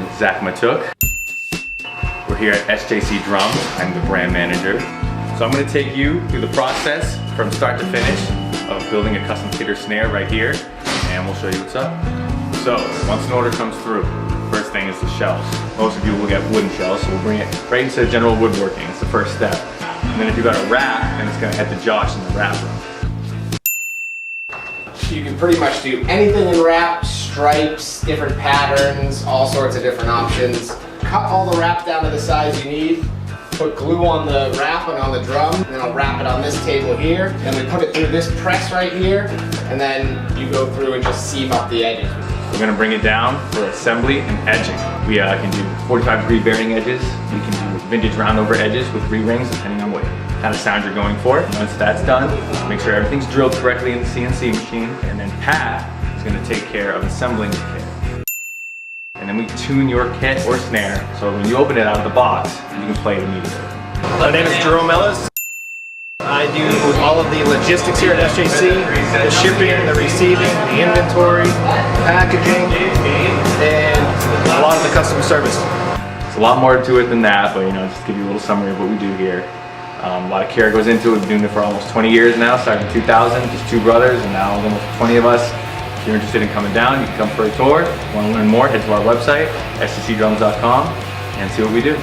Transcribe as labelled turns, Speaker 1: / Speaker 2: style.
Speaker 1: with Zach Matuk. We're here at SJC Drums. I'm the brand manager. So I'm going to take you through the process from start to finish of building a custom kit or snare right here, and we'll show you what's up. So once an order comes through, first thing is the shells. Most of you will get wooden shells, so we'll bring it right into general woodworking. It's the first step. And then if you've got a wrap, then it's going to head to Josh in the wrap room.
Speaker 2: You can pretty much do anything in wrap, stripes, different patterns, all sorts of different options. Cut all the wrap down to the size you need. Put glue on the wrap and on the drum, and then I'll wrap it on this table here. Then we put it through this press right here, and then you go through and just seam up the edges.
Speaker 1: We're going to bring it down for assembly and edging. We can do 45-degree bearing edges. We can do vintage roundover edges with re-rings depending on what kind of sound you're going for. Once that's done, make sure everything's drilled correctly in the CNC machine, and then Pat is going to take care of assembling the kit. And then we tune your kit or snare so when you open it out of the box, you can play it immediately.
Speaker 3: My name is Jerome Ellis. I do all of the logistics here at SJC, the shipping, the receiving, the inventory, packaging, and a lot of the customer service.
Speaker 1: There's a lot more to it than that, but just to give you a little summary of what we do here. A lot of care goes into it. We've been doing it for almost 20 years now, starting in 2000, just two brothers, and now almost 20 of us. If you're interested in coming down, you can come for a tour. If you want to learn more, head to our website, sjcdrums.com, and see what we do.